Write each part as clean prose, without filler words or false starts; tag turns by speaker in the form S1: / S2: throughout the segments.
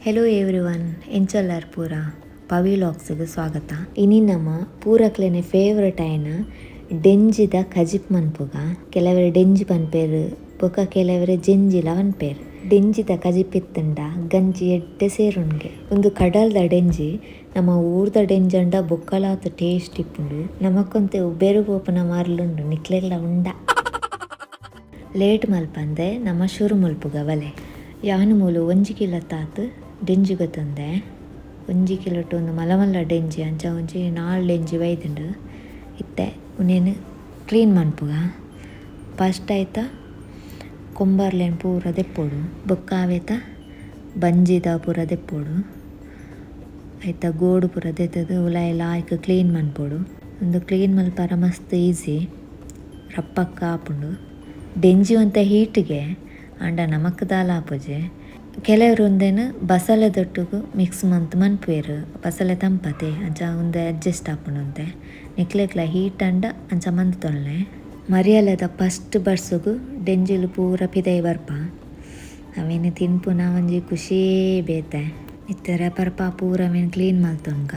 S1: Hello everyone ಎಂಚಲ್ಲಾರ್ ಪೂರ ಪವಿ ಲಾಗ್ಸ್ಗೆ ಸ್ವಾಗತ. ಇನಿ ನಮ್ಮ ಪೂರಕ್ಲೆನೆ ಫೇವ್ರೆಟ್ ಆಯ್ನ ಡೆಂಜಿದ ಕಜಿಪ್ ಮನ್ಪುಗ. ಕೆಲವರೆ ಡೆಂಜಿ ಪನ್ಪೇರು ಬೊಕ ಕೆಲವರೆ ಜೆಂಜಿಲ ಪನ್ಪೇರು. ಡೆಂಜಿದ ಕಜಿಪ್ ಇತ್ತಂಡ ಗಂಜಿ ಎಡ್ಡೆ ಸೇರುಣ್ಗೆ ಒಂದು ಕಡಲ್ದ ಡೆಂಜಿ ನಮ್ಮ ಊರ್ದ ಡೆಂಜಂಡ ಬೊಕ್ಕಲಾತ ಟೇಸ್ಟ್ ಇಪ್ಪುಂಡು. ನಮಕೊಂತೆ ಉಬೇರು ಪೋಪುನ ಮಾರ್ಲುಂಡು ನಿಕ್ಲೆಗ್ಲ ಉಂಡ. ಲೇಟ್ ಮಲ್ಪಂದೆ ನಮ್ಮ ಶುರು ಮಲ್ಪುಗ ಬಲೆ. ಯಾನು ಮೂಲು 1 ಕಿಲೋ ತಾತು ಡೆಂಜಿ ಗೊತ್ತಂದೆ. 1 ಕಿಲೋಟು ಒಂದು ಮಲ್ಲ ಡೆಂಜಿ ಅಂಚ ಒಂಜಿ 4 ಡೆಂಜಿ ಒಯ್ದುಂಡು ಇತ್ತೆ ಉನೇನು ಕ್ಲೀನ್ ಮನ್ಪುಗ. ಫಸ್ಟ್ ಆಯ್ತಾ ಕೊಂಬರ್ಲೇನು ಪೂರ ದೆಪ್ಪೋಡು, ಬೊಕ್ಕ ಆವೇತ ಬಂಜಿದ ಪೂರ ದೆಪ್ಪೋಡು, ಆಯ್ತಾ ಗೋಡು ಪೂರ ದೆತ್ತದು ಉಲಾಯಿ ಲಾಯ್ಕ್ ಕ್ಲೀನ್ ಮನ್ಪೋಡು. ಒಂದು ಕ್ಲೀನ್ ಮಲ್ಪಾರ ಮಸ್ತ್ ಈಸಿ, ರಪ್ಪಕ್ಕ ಆಪುಂಡು. ಡೆಂಜಿ ಒಂತ ಹೀಟಿಗೆ ಅಂಡ ನಮಕ್ ದಾಲ ಆಪುಜೆ. ಕೆಲವರು ಒಂದೇನು ಬಸಳೆದೊಟ್ಟಿಗೂ ಮಿಕ್ಸ್ ಮನ್ಪುವೆರು, ಬಸಳೆ ತಂಪತೆ ಅಂಚ ಒಂದು ಅಡ್ಜಸ್ಟ್ ಆಪುಂಡು. ನಿಕ್ಲೆಗ್ಲ ಹೀಟ್ ಅಂಡ ಅಂಚ ಮಂತೊಲ್ಲೆ ಮರಿಯಲ್ಲದ ಫಸ್ಟ್ ಬರ್ಸುಗು ಡೆಂಜಿಲು ಪೂರ ಪಿದೈ ಬರ್ಪ ಅವೇನು ತಿನ್ಪುನ ಒಂಜಿ ಖುಷಿಯೇ ಬೇತೆ. ಇತ್ತರ ಪರ್ಪ ಪೂರ ಅವೇನು ಕ್ಲೀನ್ ಮಲ್ತೊನ್ಗ.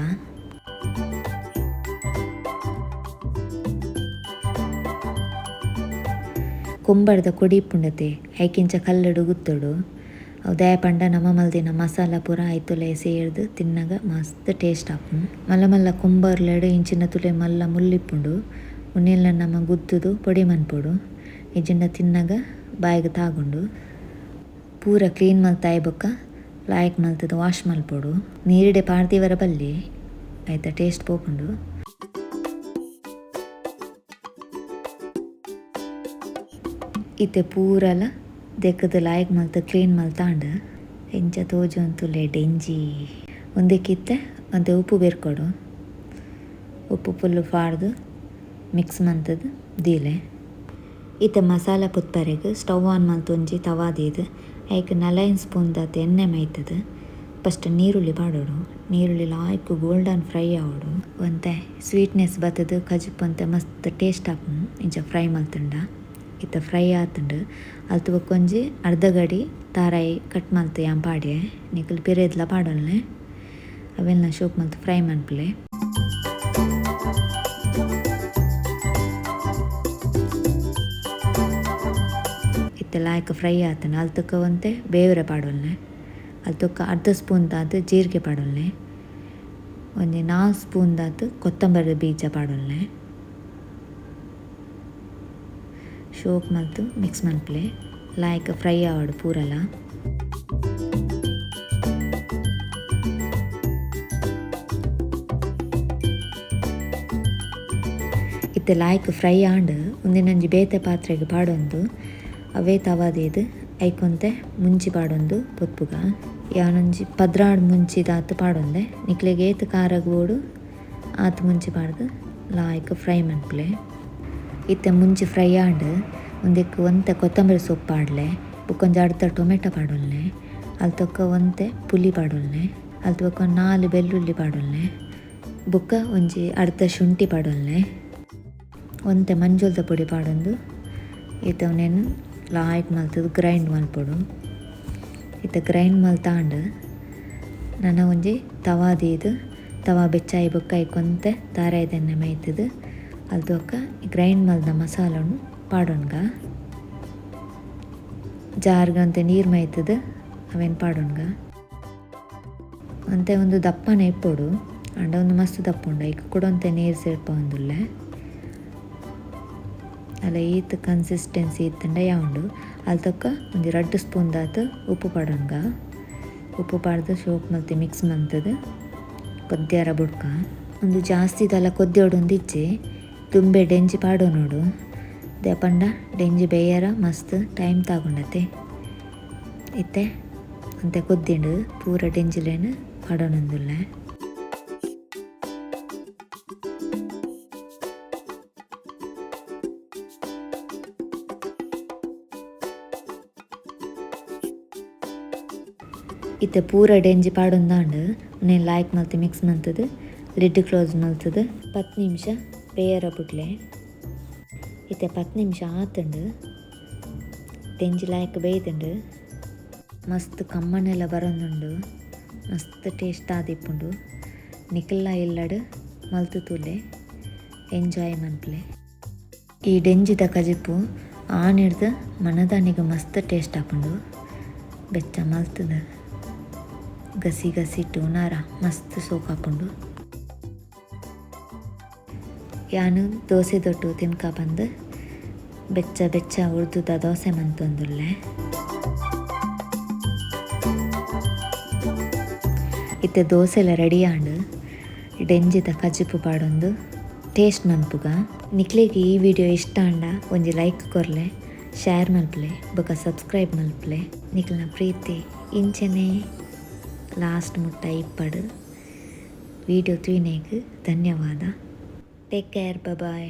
S1: ಕೊಂಬರ್ದ ಕೊಡಿ ಇಪ್ಪುಂಡತೆ ಐಕಿಂಚ ಕಲ್ಲಡು ಗುತ್ತಡು ಅವು ದಯ ಪಂಡ ನಮ್ಮ ಮಲ್ದಿನ ಮಸಾಲ ಪೂರ ಐತುಲೆ ಸೇರ್ದು ತಿನ್ನಗ ಮಸ್ತ್ ಟೇಸ್ಟ್ ಆಪುಂಡು. ಮಲ್ಲ ಮಲ್ಲ ಕೊಂಬರ್ಲೆಡು ಇಂಚಿನ ತುಲೆ ಮಲ್ಲ ಮುಲ್ಲಿಪ್ಪುಂಡು. ಉನ್ನೆಲ್ಲ ನಮ್ಮ ಗುದ್ದುದು ಪೊಡಿ ಮನ್ಪೊಡು. ಇಜಿಂಡ ತಿನ್ನಗ ಬಾಯಿಗೆ ತಾಗುಂಡು. ಪೂರ ಕ್ಲೀನ್ ಮಲ್ತಾಯಿ ಬೊಕ್ಕ ಲಾಯ್ಕ್ ಮಲ್ತದ ವಾಶ್ ಮಲ್ಪೊಡು. ನೀರಿಡೆ ಪಾಡ್ದಿವರ ಬಲ್ಲಿ ಆಯ್ತಾ ಟೇಸ್ಟ್ ಪೋಪುಂಡು. ಇತ್ತೆ ಪೂರಲ ದೆಕ್ಕದ ಲಾಯ್ಕ್ ಮಲ್ತ ಕ್ಲೀನ್ ಮಲ್ತಾಂಡ ಎಂಚ ತೋಜು ಅಂತುಲೆ ಡೆಂಜಿ ಒಂದಕ್ಕಿತ್ತೆ ಒಂತೆ ಉಪ್ಪು ಬೆರ್ಕೊಡು. ಉಪ್ಪು ಫುಲ್ಲು ಫಾಡ್ದು ಮಿಕ್ಸ್ ಮಂತದ್ದು ದೀಲೆ. ಇತ್ತೆ ಮಸಾಲ ಪುತ್ತರೆಗೆ ಸ್ಟವ್ ಆನ್ ಮಲ್ತೊಂಜಿ ತವಾದೀದು ಐಕ್ 4 ಸ್ಪೂನ್ ದಾತ ಎಣ್ಣೆ ಮೈತದು. ಫಸ್ಟ್ ನೀರುಳ್ಳಿ ಪಾಡೋಡು. ನೀರುಳ್ಳಿ ಲಾಯ್ಕ್ ಗೋಲ್ಡನ್ ಫ್ರೈ ಆವೋಡು. ಒಂತೆ ಸ್ವೀಟ್ನೆಸ್ ಬತ್ತದು ಕಜುಪ್ ಅಂತೆ ಮಸ್ತ್ ಟೇಸ್ಟ್ ಆಪುಂಡು ಇಂಚ ಫ್ರೈ ಮಲ್ತಂಡ. ಇತ್ತ ಫ್ರೈ ಆತುಂಡು ಅಲ್ತು ಬೊಕ್ಕೊಂಜಿ ಅರ್ಧ ಗಡಿ ತಾರಾಯಿ ಕಟ್ ಮಲ್ತು ಯಾನ್ ಪಾಡ್ಯೆ ನಿಕುಲು ಪಿರೆದ್ಲ ಪಾಡೊಲ್ನೆ ಅವೆಲ್ಲ ಶೋಕ್ ಮಲ್ತು ಫ್ರೈ ಮನ್ಪುಲೆ. ಇತ್ತೆ ಲಾಯ್ಕ್ ಫ್ರೈ ಆತನ ಅಲ್ತಕ್ಕ ಒಂತೆ ಬೇವ್ರೆ ಪಾಡೊಲ್ನೆ. ಅಲ್ತಕ್ಕ ಅರ್ಧ ಸ್ಪೂನ್ ದಾತು ಜೀರಿಗೆ ಪಾಡೊಲ್ನೆ. ಒಂಜಿ 4 ಸ್ಪೂನ್ ದಾತು ಕೊತ್ತಂಬರಿ ಬೀಜ ಪಾಡೊಲ್ನೆ. ಶೋಕ್ ಮಲ್ತು ಮಿಕ್ಸ್ ಮನ್ಪುಲೆ ಲಾಯ್ಕ್ ಫ್ರೈ ಆವಡು ಪೂರಲ. ಇತ್ತೆ ಲಾಯ್ಕ್ ಫ್ರೈ ಆಂಡ್ ಒಂದಿನೊಂಜಿ ಬೇತೆ ಪಾತ್ರೆಗೆ ಪಾಡೊಂದು ಅವೇ ತವಾದೇದು ಐಕೊಂತೆ ಮುಂಚಿ ಪಾಡೊಂದು ಪೊತ್ಪುಗ. ಯಾನೊಂಜಿ 16 ಮುಂಚಿ ದಾತು ಪಾಡೊಂದೆ ನಿಕ್ಲೆಗೆ ಏತು ಖಾರಗೋಡು ಆತು ಮುಂಚಿ ಪಾಡ್ದು ಲಾಯ್ಕ್ ಫ್ರೈ ಮನ್ಪುಲೆ. ಇತ್ತೆ ಮುಂಚಿ ಫ್ರೈ ಆಂಡ್ ಒಂದಕ್ಕೆ ಒಂತೆ ಕೊತ್ತಂಬರಿ ಸೊಪ್ಪು ಪಾಡಲೆ, ಬೊಕ್ಕೊಂಜಿ ಅರ್ಧ ಟೊಮೆಟೊ ಪಾಡೊಲ್ನೆ, ಅಲ್ತೊಕ್ಕ ಒಂತೆ ಪುಲಿ ಪಾಡೊಲ್ನೆ, ಅಲ್ತು ಬೊಕ್ಕ 4 ಬೆಳ್ಳುಳ್ಳಿ ಪಾಡೊಲ್ನೆ, ಬೊಕ್ಕ ಒಂಜಿ ಅರ್ಧ ಶುಂಠಿ ಪಾಡೊಲ್ನೆ, ಒಂತೆ ಮಂಜುಳದ ಪೊಡಿ ಪಾಡೊಂದು ಇತ್ತವನೇನು ಲಾಯ್ಕ್ ಮಲ್ತದು ಗ್ರೈಂಡ್ ಮಲ್ಪೊಡು. ಇತ್ತ ಗ್ರೈಂಡ್ ಮಲ್ತಾಂಡ್ ನನ್ನ ಒಂಜಿ ತವಾದೀದು ತವಾ ಬೆಚ್ಚಾಯಿ ಬೊಕ್ಕ ಐಕೊಂತೆ ತಾರಾಯ್ದೆಣ್ಣೆ ಮೈತದು ಅಲ್ದು ಬೊಕ್ಕ ಗ್ರೈಂಡ್ ಮಲ್ದ ಮಸಾಲನು ಪಾಡೊನ್ಗ. ಜಾರ್ಗೆ ಒಂತೆ ನೀರು ಮೈತದು ಅವೇನು ಪಾಡೊನ್ಗ. ಒಂತೆ ಒಂದು ದಪ್ಪನೆ ಇಪ್ಪೊಡು ಅಂಡ ಒಂದು ಮಸ್ತ್ ದಪ್ಪ ಉಂಡ ಈಗ ಕೂಡ ಒಂತೆ ನೀರು ಸೇರ್ಪ ಒಂದುಲ್ಲೆ ಅಲ್ಲ ಈತ್ ಕನ್ಸಿಸ್ಟೆನ್ಸಿ ಇತ್ತಂಡ ಯಾವುದು ಅಲ್ತಕ್ಕ ಒಂದು 2 ಸ್ಪೂನ್ ದಾತು ಉಪ್ಪು ಪಾಡೊನ್ಗ. ಉಪ್ಪು ಪಾಡ್ದು ಶೋಕ್ ಮಲ್ತಿ ಮಿಕ್ಸ್ ಮಂತದು ಕೊದ್ದಿಯಾರ ಬುಡ್ಕ ಒಂದು ಜಾಸ್ತಿ ದಲ ಕೊದ್ದಿಯೋಡೊಂದು ಇಜ್ಜಿ ದುಂಬೆ ಡೆಂಜಿ ಪಾಡೋ ನೋಡು ದೇಪಂಡ ಡೆಂಜಿ ಬೇಯರ ಮಸ್ತ್ ಟೈಮ್ ತಾಗುಂಡತೆ. ಇತ್ತೆ ಅಂತೆ ಕೊದ್ದಿಂಡು ಪೂರ ಡೆಂಜಿಲೇನು ಪಾಡೋನೊಂದುಲ್ಲೆ. ಇತ್ತೆ ಪೂರ ಡೆಂಜಿ ಪಾಡೊಂದಾಂಡು ನೀನು ಲಾಯ್ಕ್ ಮಲ್ತು ಮಿಕ್ಸ್ ಮಂತದು ಲಿಡ್ ಕ್ಲೋಸ್ ಮಲ್ತದು 10 ನಿಮಿಷ ಬೇಯರ ಬಿಡ್ಲೆ. ಇತ್ತೆ 10 ನಿಮಿಷ ಆತುಂಡು ತೆಂಜಿ ಲಾಯ್ಕ್ ಬೇಯ್ದುಂಡು ಮಸ್ತ್ ಕಮ್ಮನೆಲ್ಲ ಬರೋಂದುಂಡು. ಮಸ್ತ್ ಟೇಸ್ಟ್ ಆದಿಪ್ಪುಂಡು. ನಿಕಲ್ನ ಇಲ್ಲಡ್ ಮಲ್ತು ತೂಲೆ ಎಂಜಾಯ್ ಮನ್ಪುಲೆ. ಈ ಡೆಂಜಿದ ಕಜಿಪು ಆನಿಡ್ದು ಮನದಾನಿಗೆ ಮಸ್ತ್ ಟೇಸ್ಟ್ ಆಪುಂಡು. ಬೆಚ್ಚ ಮಲ್ತದ ಗಸಿ ಗಸಿಟ್ಟು ನಾರ ಮಸ್ತ್ ಸೋಕಾಪುಂಡು. ಯಾನು ದೋಸೆ ದೊಟ್ಟು ತಿನ್ಕ ಬಂದು ಬೆಚ್ಚ ಬೆಚ್ಚ ಉರ್ದುದ ದೋಸೆ ಮಂತೊಂದುಲ್ಲೆ. ಇತ್ತೆ ದೋಸೆಲ ರೆಡಿ ಆಂಡು ಡೆಂಜಿದ ಕಜಿಪು ಪಾಡೊಂದು ಟೇಸ್ಟ್ ಮನ್ಪುಗ. ನಿಕ್ಲೆಗ್ ಈ ವಿಡಿಯೋ ಇಷ್ಟ ಆಂಡ ಒಂಜಿ ಲೈಕ್ ಕೊರ್ಲೆ, ಶೇರ್ ಮಲ್ಪಲೆ ಬೊಕ ಸಬ್ಸ್ಕ್ರೈಬ್ ಮಲ್ಪಲೆ. ನಿಕ್ಲ್ನ ಪ್ರೀತಿ ಇಂಚನೆ ಲಾಸ್ಟ್ ಮುಟ್ಟ ಇಪ್ಪಡು. ವಿಡಿಯೋ ತೂಯಿನೇಗ್ ಧನ್ಯವಾದ. ಟೇಕ್ ಕೇರ್, ಬಾಯ್.